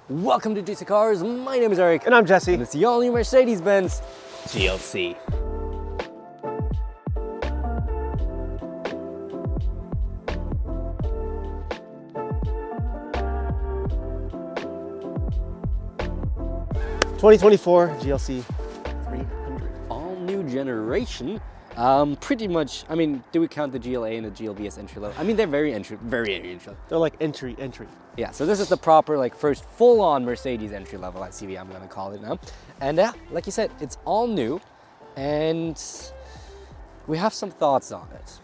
Welcome to DC Cars. My name is Eric. And I'm Jesse. And it's the all-new Mercedes-Benz GLC. ...2024 GLC 300. All-new generation. Pretty much, I mean, do we count the GLA and the GLBS entry level? I mean, they're very entry level. They're like entry. Yeah, so this is the proper, like, first full-on Mercedes entry level SUV, I'm gonna call it now. And yeah, like you said, it's all new, and we have some thoughts on it.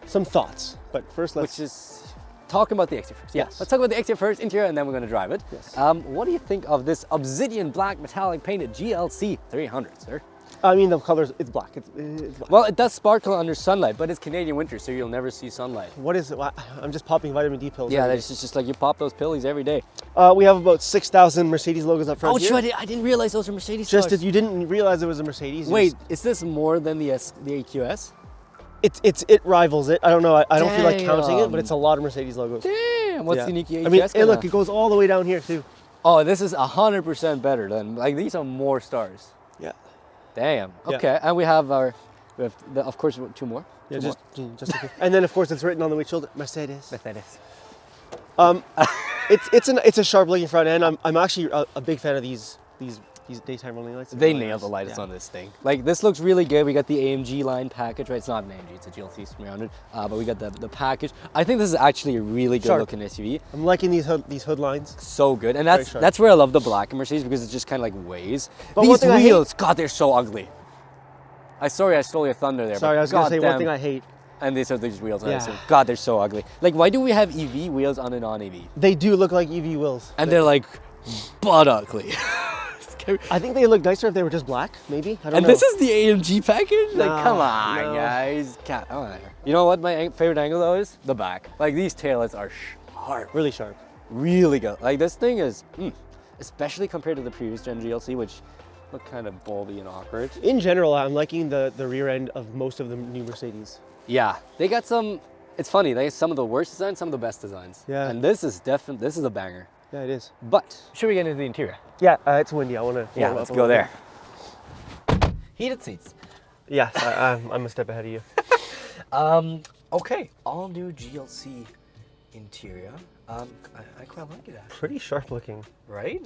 Some thoughts, but first let's... Which is talking about the exterior first. Yeah, Yes. let's talk about the exterior first, interior, and then we're gonna drive it. Yes. What do you think of this obsidian black metallic painted GLC 300, sir? I mean, the colors, it's black. It's black. Well, it does sparkle under sunlight, but it's Canadian winter, so you'll never see sunlight. What is it? I'm just popping vitamin D pills. Yeah, it's just like you pop those pillies every day. We have about 6,000 Mercedes logos up front Oh, here. true, I didn't realize those are Mercedes Just cars. as you didn't realize it was a Mercedes. Wait, is this more than the AQS? It rivals it. I don't know. I don't feel like counting it, Damn. but it's a lot of Mercedes logos. Damn, what's Yeah. the unique AQS? I mean, hey, gonna- look, it goes all the way down here too. Oh, this is 100% better than, like, these are more stars. Yeah. Damn. Yeah. Okay, and we have of course, two more. Yeah, Two just and then of course it's written on the windshield, Mercedes. Mercedes. It's a sharp looking front end. I'm actually a big fan of these daytime running lights. They nailed the lights on this thing. Like, this looks really good. We got the AMG line package, right? It's not an AMG, it's a GLC 300, but we got the package. I think this is actually a really good looking SUV. I'm liking these hood lines. So good, and Very sharp. that's where I love the black in Mercedes, because it's just kind of like waves. But one These thing I hate- wheels, God, they're so ugly. Sorry I stole your thunder there. Sorry, but I was gonna say one goddamn- thing I hate. And these are these wheels. Yeah. So, God, they're so ugly. Like, why do we have EV wheels on a non-EV? They do look like EV wheels. And they're like butt ugly. I think they look nicer if they were just black, maybe. I don't And know. this is the AMG package? Like, No, come on, no. guys. Come on. You know what my favorite angle, though, is? The back. Like, these taillights are sharp. really sharp. Really good. Like, this thing is, especially compared to the previous gen GLC, which looked kind of bulby and awkward. In general, I'm liking the rear end of most of the new Mercedes. Yeah, they got some, it's funny, they have some of the worst designs, some of the best designs. Yeah. And this is a banger. Yeah, it is. But, should we get into the interior? Yeah, it's windy. I want to. Yeah, let's go there. Heated seats. Yes, I'm a step ahead of you. Okay, all new GLC interior. I quite like it, actually. Pretty sharp looking. Right?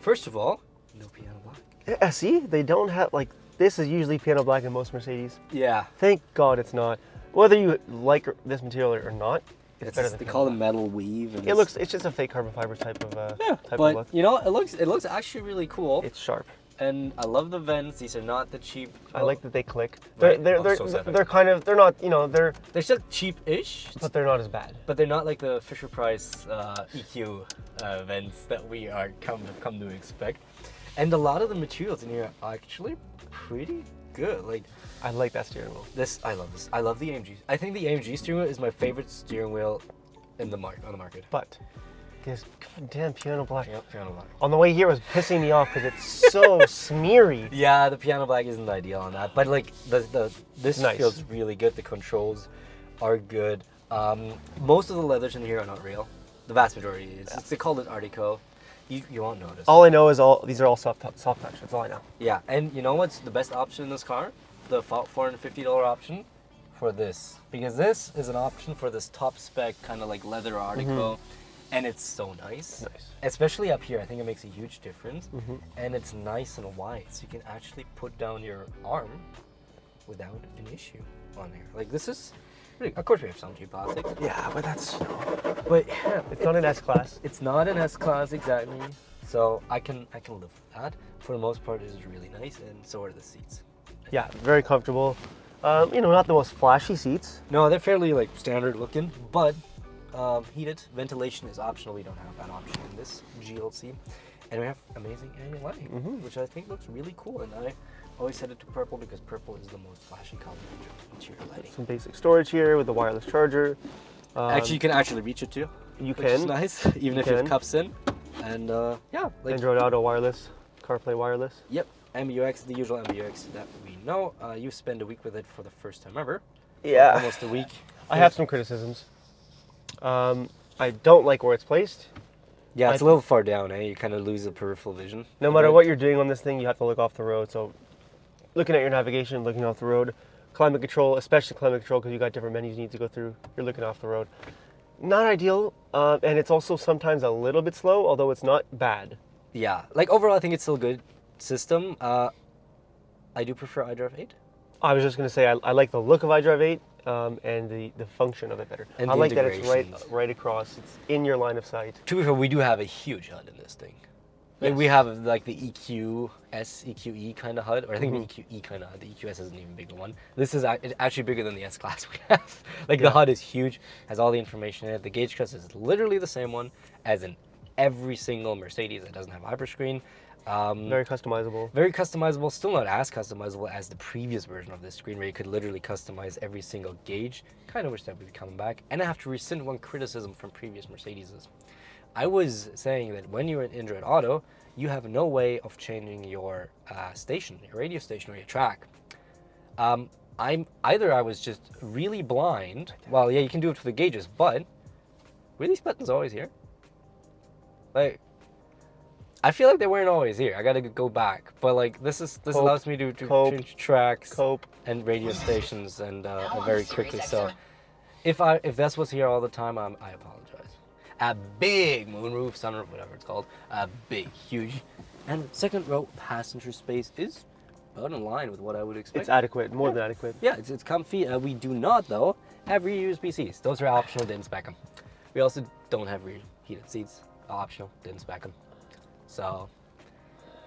First of all, no piano black. Yeah, see, they don't have this is usually piano black in most Mercedes. Yeah. Thank God it's not. Whether you like this material or not, it's better than They piano call it black. metal weave. And It's just a fake carbon fiber type of type of but look. you know, it looks actually really cool. It's sharp. And I love the vents. These are not the cheap. I like that they click. Right. They're So sad. kind of they're not they're They're still cheap-ish, but they're not as bad. but they're not like the Fisher Price EQ vents that we are come to expect. And a lot of the materials in here are actually pretty good. Like, I like that steering wheel. I love this. I love the AMG. I think the AMG steering wheel is my favorite steering wheel on the market. But this goddamn piano black Yep, piano black. on the way here was pissing me off because it's so smeary. Yeah, the piano black isn't ideal on that, but like this Nice. feels really good. The controls are good. Most of the leathers in here are not real. The vast majority is. They call it Artico. You won't notice. All I know is these are all soft touch. That's all I know. Yeah, and you know what's the best option in this car? The $450 option for this, because this is an option for this top spec kind of like leather Artico, and it's so nice. Nice. Especially up here, I think it makes a huge difference, and it's nice and wide, so you can actually put down your arm without an issue on here. Like, this is, of course we have some cheap plastic, Yeah, but that's but it's not an S class. it's not an S class exactly, so I can live with that. For the most part, it is really nice, and so are the seats. Yeah, very comfortable. Not the most flashy seats. No, they're fairly like standard looking, but heated ventilation is optional. We don't have that option in this GLC, and we have amazing ambient lighting, which I think looks really cool. And I always set it to purple because purple is the most flashy color in interior lighting. Some basic storage here with the wireless charger. Actually, you can actually reach it too. You which is can. nice, even if you have cups in. And yeah, like, Android Auto wireless, CarPlay wireless. yep, MBUX, the usual MBUX that we know. You spend a week with it for the first time ever. Yeah. Almost a week. I have some criticisms. I don't like where it's placed. Yeah, it's a little far down, eh? You kind of lose the peripheral vision. No matter what you're doing on this thing, you have to look off the road. So looking at your navigation, looking off the road, climate control, especially climate control, because you got different menus you need to go through. You're looking off the road. Not ideal, and it's also sometimes a little bit slow, although it's not bad. Yeah, like overall, I think it's still a good system. I do prefer iDrive 8. I was just going to say, I like the look of iDrive 8 and the function of it better. And I the like that it's integrations. right across. It's in your line of sight. To be fair, we do have a huge HUD in this thing. Like Yes. we have like the EQS, EQE kind of HUD, or I think the EQE kind of HUD. The EQS is an even bigger one. This is actually bigger than the S Class we have. Like the HUD is huge, has all the information in it. The gauge crest is literally the same one as in every single Mercedes that doesn't have hyperscreen. Very customizable. Very customizable, still not as customizable as the previous version of this screen where you could literally customize every single gauge. Kind of wish that would be coming back. And I have to rescind one criticism from previous Mercedeses. I was saying that when you're in Android Auto, you have no way of changing your station, your radio station or your track. I was just really blind. Well, yeah, you can do it for the gauges, but were these buttons always here? Like, I feel like they weren't always here. I gotta go back, but like this allows me to change tracks and radio stations and very quickly. So if that's what's here all the time, I apologize. A big moonroof, sunroof, whatever it's called, a big, huge, and second row passenger space is about in line with what I would expect. It's adequate, more than adequate. Yeah, it's comfy. We do not though have rear USB-Cs. Those are optional. Didn't spec them. We also don't have rear heated seats. Optional. Didn't spec them. So,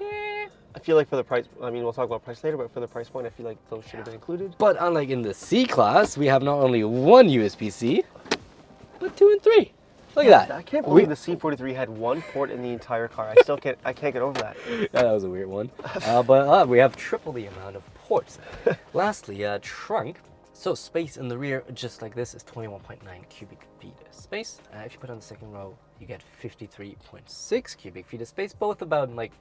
I feel like for the price, I mean, we'll talk about price later, but for the price point, I feel like those should have been included. But unlike in the C-Class, we have not only one USB-C, but 2 and 3. Look at that. I can't believe the C43 had one port in the entire car. I can't get over that. Yeah, that was a weird one. But we have triple the amount of ports. Lastly, trunk. So space in the rear, just like this, is 21.9 cubic feet of space. If you put on the second row, you get 53.6 cubic feet of space, both about like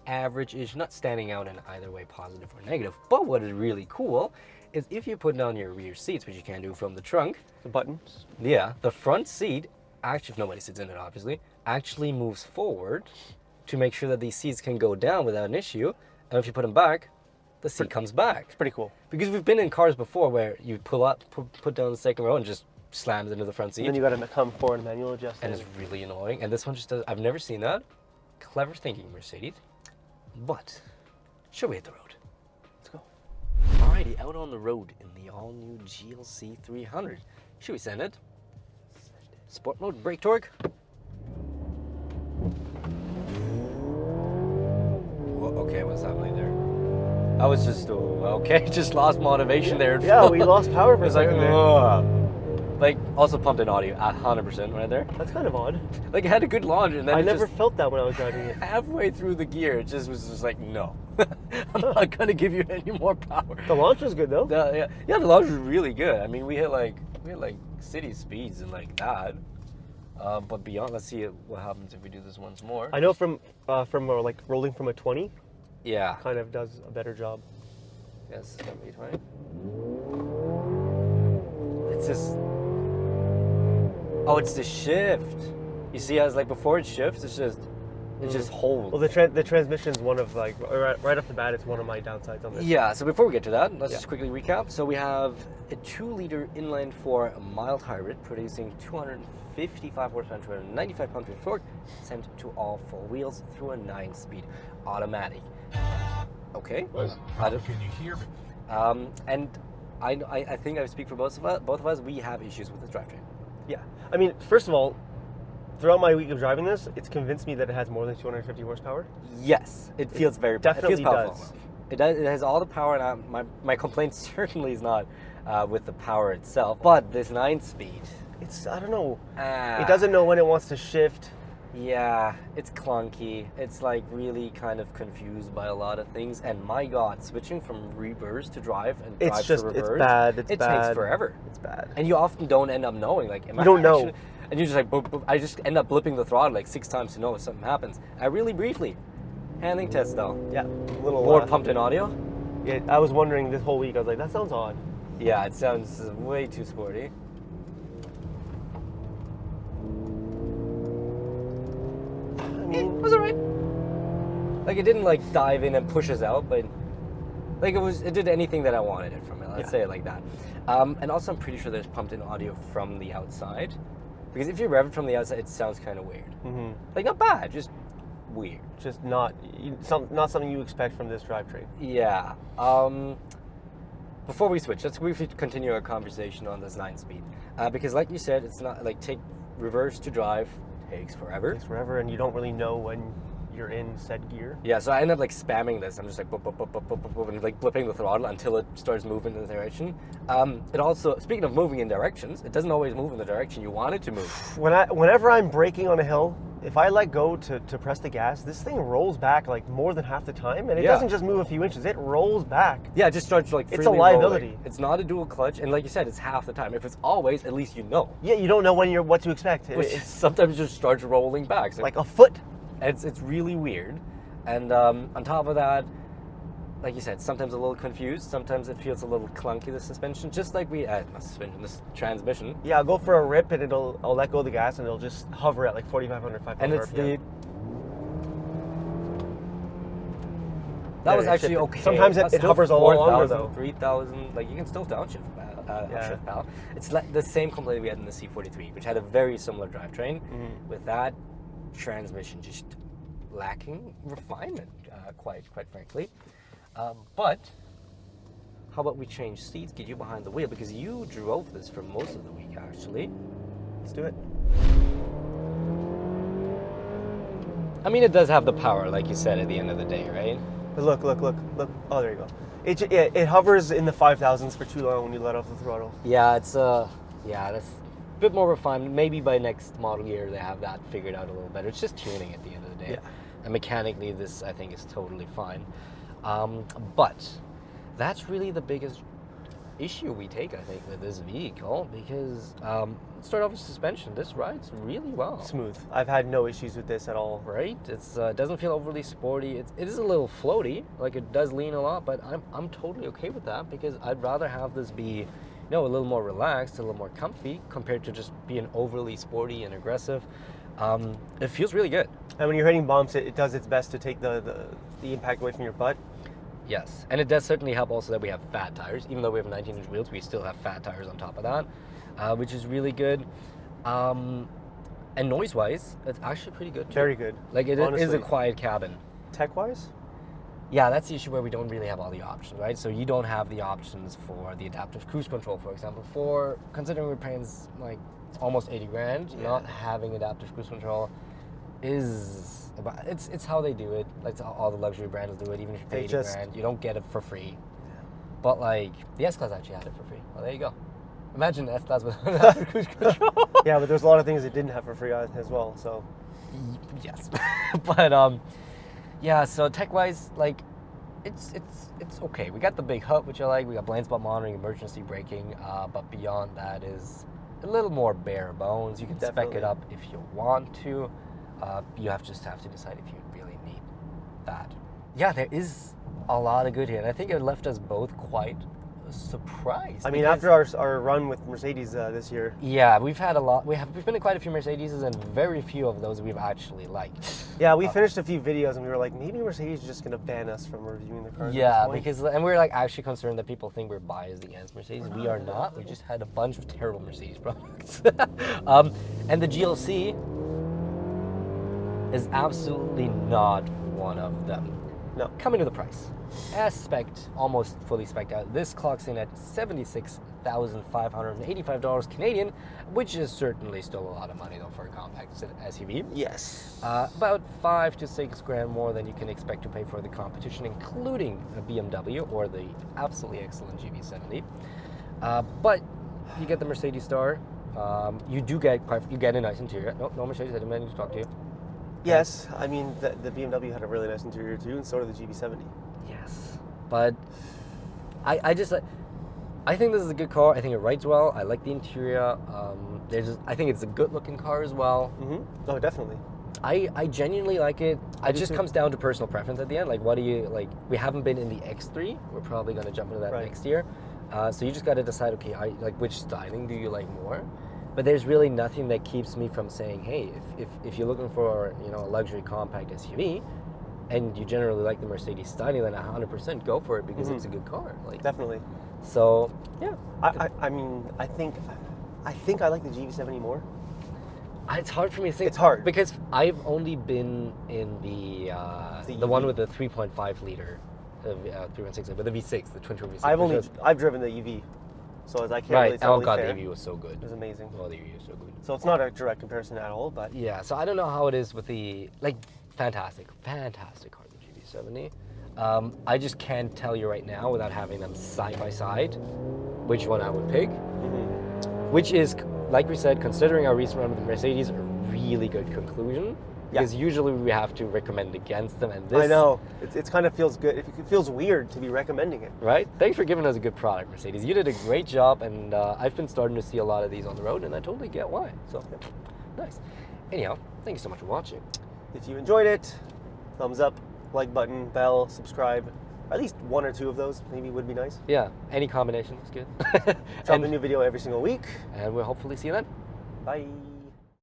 average-ish, not standing out in either way, positive or negative. But what is really cool is if you put down your rear seats, which you can do from the trunk. The buttons. Yeah, the front seat, actually, if nobody sits in it, obviously, actually moves forward to make sure that these seats can go down without an issue. And if you put them back, the seat comes back. It's pretty cool. Because we've been in cars before where you pull up, put down the second row and just slams into the front seat. And then you got to come forward and manual adjust. And it's really annoying. And this one just does, I've never seen that. Clever thinking, Mercedes. But, shall we hit the road? Let's go. Alrighty, out on the road in the all-new GLC 300. Should we send it? Sport mode, brake torque. Whoa, okay, what's happening there? I was just, okay, just lost motivation there. Yeah, we lost power for a second there. Like, also pumped in audio at 100% right there. That's kind of odd. Like, it had a good launch, and then I never felt that when I was driving it. Halfway through the gear, it just was just like, no. I'm not going to give you any more power. The launch was good, though. Yeah, the launch was really good. I mean, we hit like city speeds and like that. But beyond, let's see what happens if we do this once more. I know from like rolling from a 20. Yeah. Kind of does a better job. Yes, 20. It's just. Oh, it's the shift. You see, as like before it shifts, it just holds. Well, the transmission's one of like right off the bat, it's one of my downsides on this. Yeah. So before we get to that, let's just quickly recap. So we have a 2-liter inline-4 mild hybrid producing 255 horsepower, 295 pound-feet of torque, sent to all four wheels through a 9-speed automatic. Okay. Can you hear me? And I think I speak for both of us. We have issues with this drivetrain. Yeah. I mean, first of all, throughout my week of driving this, it's convinced me that it has more than 250 horsepower. Yes, it feels very definitely it feels powerful. does. It does. It has all the power, and my complaint certainly is not with the power itself, but this 9-speed. It's, I don't know. It doesn't know when it wants to shift. Yeah, it's clunky. It's like really kind of confused by a lot of things. And my God, switching from reverse to drive and drive to reverse, it's bad. It takes forever. It's bad. And you often don't end up knowing. Like, you don't know. And you're just like, boop, boop. I just end up blipping the throttle like 6 times to know if something happens. Really briefly, handling test though. Yeah, a little more pumped in audio. Yeah, I was wondering this whole week. I was like, that sounds odd. Yeah, it sounds way too sporty. mean, it was alright. Like it didn't like dive in and push us out, but like it did anything that I wanted it from it. Let's say it like that. And also I'm pretty sure there's pumped in audio from the outside, because if you rev it from the outside, it sounds kind of weird. Like not bad, just weird. Just not something you expect from this drivetrain. Yeah. Before we switch, let's briefly continue our conversation on this 9-speed, because like you said, it's not like take reverse to drive takes forever. It takes forever, and you don't really know when you're in said gear. Yeah, so I end up like spamming this. I'm just like boop, boop, boop, boop, boop, boop, boop, and like blipping the throttle until it starts moving in the direction. It also, speaking of moving in directions, it doesn't always move in the direction you want it to move. Whenever I'm braking on a hill, if I let go to press the gas, this thing rolls back like more than half the time, and it doesn't just move a few inches, it rolls back. Yeah, it just starts like freely It's a liability. rolling. It's not a dual clutch, and like you said, it's half the time. If it's always, at least you know. Yeah, you don't know what to expect. It's sometimes just starts rolling back. So like a foot. it's really weird. And on top of that, like you said, sometimes a little confused. Sometimes it feels a little clunky, the suspension, just like not suspension, this transmission. Yeah, I'll go for a rip and I'll let go of the gas and it'll just hover at like 4,500, 5,000 And it's RPM. That was actually okay. Sometimes it hovers a lot longer though. 3,000, like you can still downshift shift now. It's like the same complaint we had in the C43, which had a very similar drivetrain. With that transmission just lacking refinement, quite frankly. But how about we change seats, get you behind the wheel, because you drove this for most of the week actually. Let's do it. I mean, it does have the power, like you said, at the end of the day, right? But look. Oh, there you go. It hovers in the 5,000s for too long when you let off the throttle. Yeah, it's that's a bit more refined. Maybe by next model year they have that figured out a little better. It's just tuning at the end of the day. Yeah. And mechanically, this I think is totally fine. But that's really the biggest issue we take, I think, with this vehicle, because let's start off with suspension. This rides really well. Smooth. I've had no issues with this at all. Right? It's it doesn't feel overly sporty. It is a little floaty, like it does lean a lot, but I'm totally okay with that, because I'd rather have this be, a little more relaxed, a little more comfy, compared to just being overly sporty and aggressive. It feels really good. And when you're hitting bumps, it does its best to take the impact away from your butt. Yes, and it does certainly help also that we have fat tires. Even though we have 19-inch wheels, we still have fat tires on top of that, which is really good. And noise-wise, it's actually pretty good too. Very good. Like it is a quiet cabin. Tech-wise? Yeah, that's the issue where we don't really have all the options, right? So you don't have the options for the adaptive cruise control, for example. Considering we're paying like almost 80 grand, not having adaptive cruise control is about, it's how they do it. Like all the luxury brands do it. Even if you pay 80 grand, you don't get it for free. But like the S-Class actually had it for free. Well, there you go. Imagine the S-Class with adaptive cruise control. Yeah, but there's a lot of things it didn't have for free as well. So yes, but yeah. So tech-wise, like it's okay. We got the big hub, which I like. We got blind spot monitoring, emergency braking. But beyond that is a little more bare bones. You can spec it up if you want to. You just have to decide if you really need that. Yeah, there is a lot of good here, and I think it left us both quite surprised. I mean, after our run with Mercedes this year. Yeah, we've had a lot. We've been in quite a few Mercedeses, and very few of those we've actually liked. Yeah, we finished a few videos, and we were like, maybe Mercedes is just gonna ban us from reviewing the cars. Yeah, and we're like actually concerned that people think we're biased against Mercedes. We are not. We just had a bunch of terrible Mercedes products. And the GLC is absolutely not one of them. No. Coming to the price. As spec'd, almost fully spec'd out, this clocks in at $76,585 Canadian, which is certainly still a lot of money though for a compact SUV. Yes. About 5 to 6 grand more than you can expect to pay for the competition, including a BMW or the absolutely excellent GV70. But you get the Mercedes Star. You get a nice interior. No Mercedes, I didn't mean to talk to you. Yes, I mean, the BMW had a really nice interior too, and so did the GV70. Yes, but I think this is a good car. I think it rides well. I like the interior. I think it's a good-looking car as well. Mm-hmm. Oh, definitely. I genuinely like it. It just too. comes down to personal preference at the end. Like, what do you like? We haven't been in the X3. We're probably going to jump into that next year. So you just got to decide. Okay, which styling do you like more? But there's really nothing that keeps me from saying, hey, if you're looking for, you know, a luxury compact SUV, and you generally like the Mercedes style, then 100% go for it because it's a good car. Like, Definitely. so yeah. I mean, I think I like the GV70 more. It's hard for me to think. It's hard. because I've only been in the one with the 3.5 liter, 3.6, but the V6, the twin turbo V6. I've driven the EV, so I can't really Right. tell. Oh god, fair. the EV was so good. It was amazing. Oh, the EV was so good. So it's not a direct comparison at all, but Yeah. So I don't know how it is with the fantastic car, the GV70. I just can't tell you right now without having them side by side which one I would pick. Which is, like we said, considering our recent run with the Mercedes, a really good conclusion. Because usually we have to recommend against them, and this... I know. It kind of feels good. It feels weird to be recommending it. Right? Thanks for giving us a good product, Mercedes. You did a great job, and I've been starting to see a lot of these on the road, and I totally get why. So, nice. Anyhow, thank you so much for watching. If you enjoyed it, thumbs up, like button, bell, subscribe. At least one or two of those maybe would be nice. Yeah, any combination is good. Drop a new video every single week. And we'll hopefully see you then. Bye.